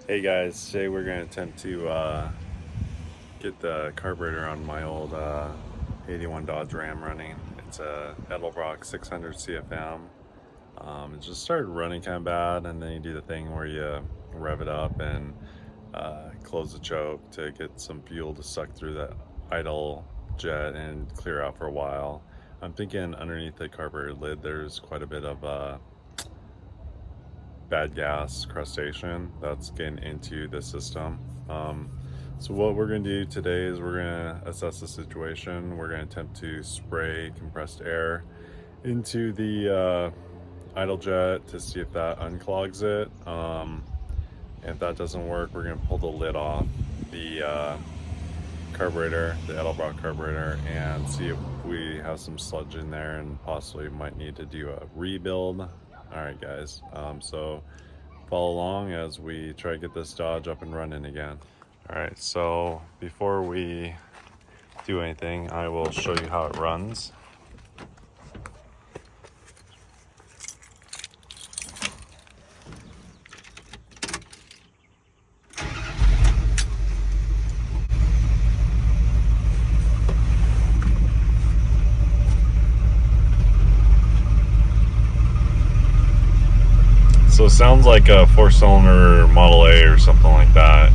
Hey guys, today we're going to attempt to get the carburetor on my old 81 Dodge Ram running. It's a EDELBROCK 600 CFM. It just started running kind of bad, and then you do the thing where you rev it up and close the choke to get some fuel to suck through that idle jet and clear out for a while. I'm thinking underneath the carburetor lid there's quite a bit of bad gas crustacean that's getting into the system. So what we're going to do today is we're going to assess the situation. We're going to attempt to spray compressed air into the idle jet to see if that unclogs it. If that doesn't work, we're going to pull the lid off the carburetor, the EDELBROCK carburetor, and see if we have some sludge in there and possibly might need to do a rebuild. Alright guys, so follow along as we try to get this Dodge up and running again. Alright, so before we do anything, I will show you how it runs. So it sounds like a 4-cylinder Model A or something like that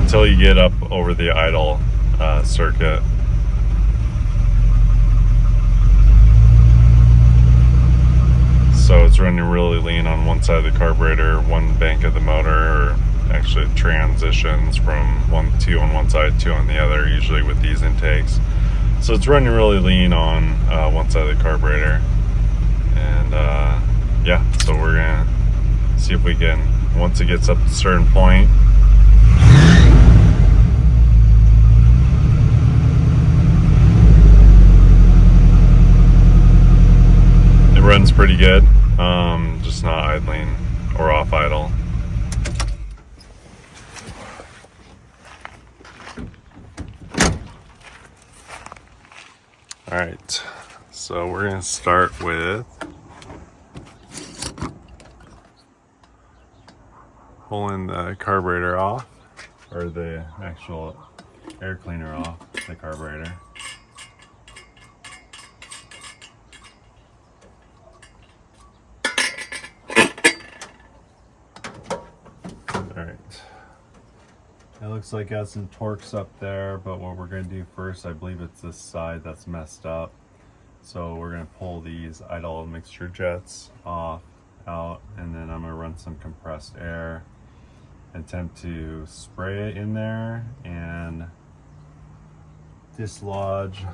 until you get up over the idle circuit. So it's running really lean on one side of the carburetor, one bank of the motor, or actually it transitions from 2 on one side, 2 on the other, usually with these intakes. So it's running really lean on one side of the carburetor. And yeah, so we're gonna see if we can, once it gets up to a certain point, it runs pretty good, just not idling or off idle. All right, so we're gonna start with pulling the carburetor off, or the actual air cleaner off the carburetor. Alright, it looks like it has some torques up there, but what we're going to do first, I believe it's this side that's messed up. So we're going to pull these idle mixture jets off, out, and then I'm going to run some compressed air, attempt to spray it in there and dislodge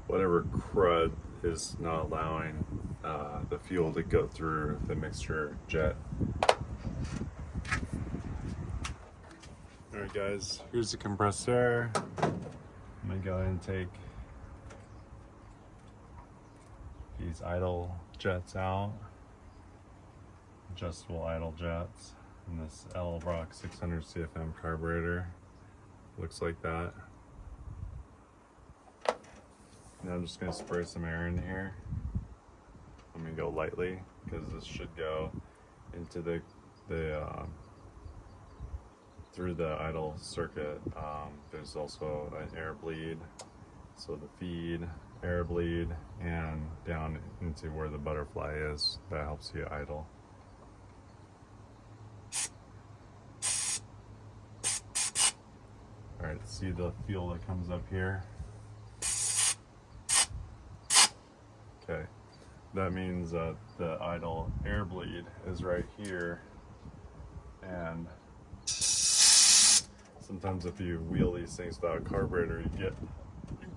whatever crud is not allowing the fuel to go through the mixture jet. Alright guys, here's the compressed air. I'm going to go ahead and take these idle jets out, adjustable idle jets, and this EDELBROCK 600 CFM carburetor looks like that. Now I'm just going to spray some air in here. I'm going to go lightly because this should go into the through the idle circuit. There's also an air bleed, so the feed, air bleed, and down into where the butterfly is, that helps you idle. Alright, see the fuel that comes up here? Okay, that means that the idle air bleed is right here, and sometimes if you wheel these things without a carburetor, you get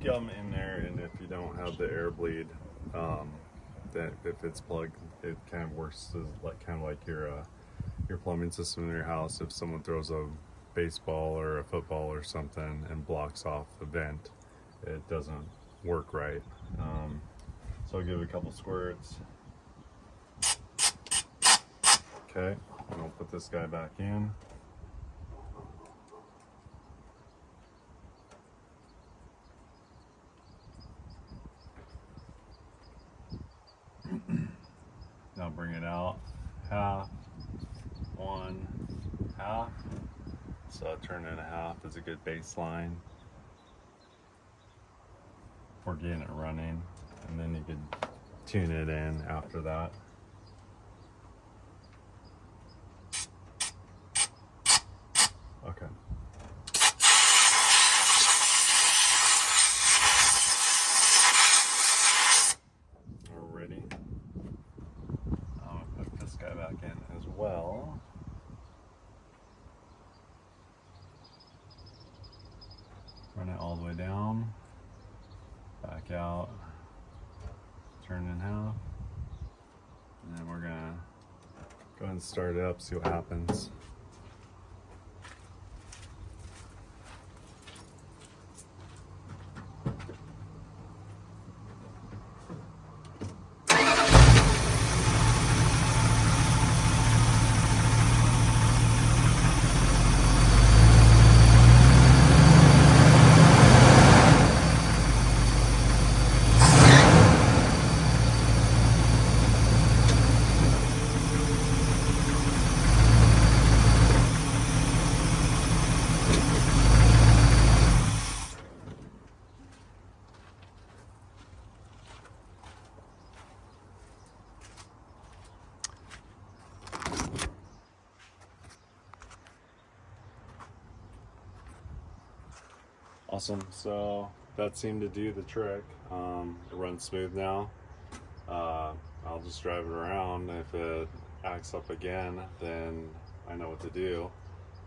gum in there, and if you don't have the air bleed, that if it's plugged, it kind of works as like your plumbing system in your house. If someone throws a baseball or a football or something and blocks off the vent, it doesn't work right. So I'll give it a couple squirts. Okay, and I'll put this guy back in. Now bring it out half, So a turn and a half is a good baseline for getting it running, and then you could tune it in after that. Okay. Alrighty. I'll put this guy back in as well. Run it all the way down, back out, turn in half, and then we're gonna go ahead and start it up, see what happens. Awesome, so that seemed to do the trick. It runs smooth now. I'll just drive it around. If it acts up again, then I know what to do.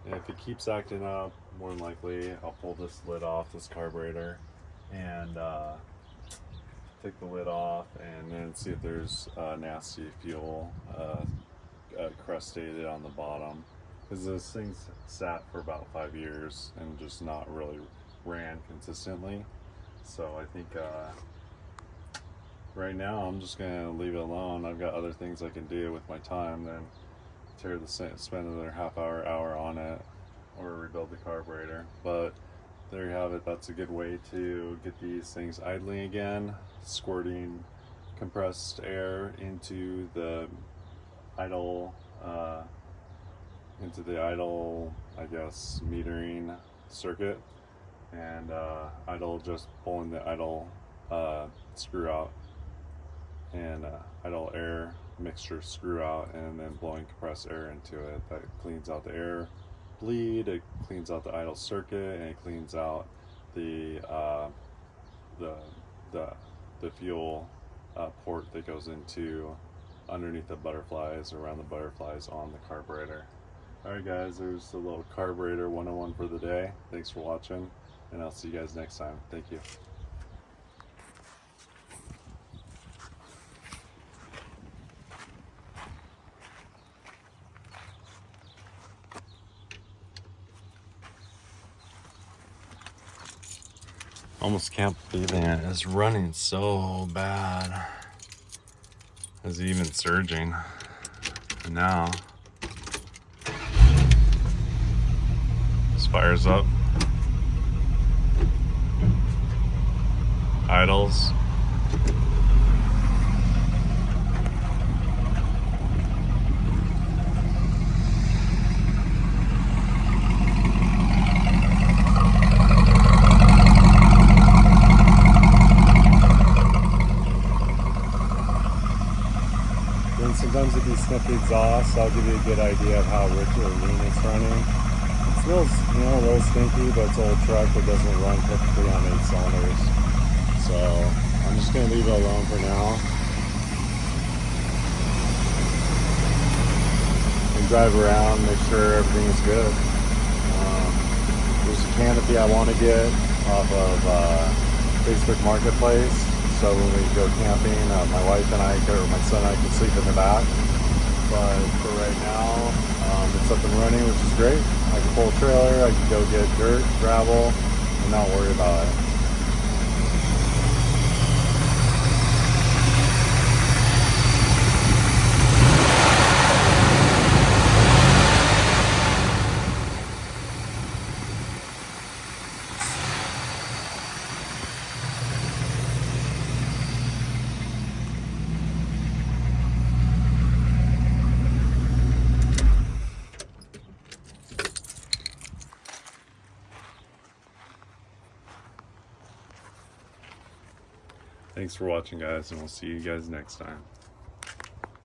And if it keeps acting up, more than likely I'll pull this lid off, this carburetor, and take the lid off and then see if there's nasty fuel crustated on the bottom. Because this thing's sat for about 5 years and just not really ran consistently. So I think right now I'm just gonna leave it alone. I've got other things I can do with my time than spend another half hour on it or rebuild the carburetor. But there you have it. That's a good way to get these things idling again, squirting compressed air into the idle I guess metering circuit, and idle just pulling the idle screw out, and idle air mixture screw out, and then blowing compressed air into it. That cleans out the air bleed, it cleans out the idle circuit, and it cleans out the fuel port that goes into underneath the butterflies, around the butterflies on the carburetor. Alright guys, there's a little carburetor 101 for the day. Thanks for watching, and I'll see you guys next time. Thank you. Almost can't believe it. It's running so bad. It's even surging. And now this fires up. Idles. Then sometimes if you sniff the exhaust, I'll give you a good idea of how rich or lean it's running. It smells, a little stinky, but it's an old truck that doesn't run typically on 8 cylinders. So I'm just going to leave it alone for now and drive around, make sure everything is good. There's a canopy I want to get off of Facebook Marketplace, so when we go camping, my wife and I, or my son and I, can sleep in the back. But for right now, it's up and running, which is great. I can pull a trailer, I can go get dirt, gravel, and not worry about it. Thanks for watching, guys, and we'll see you guys next time.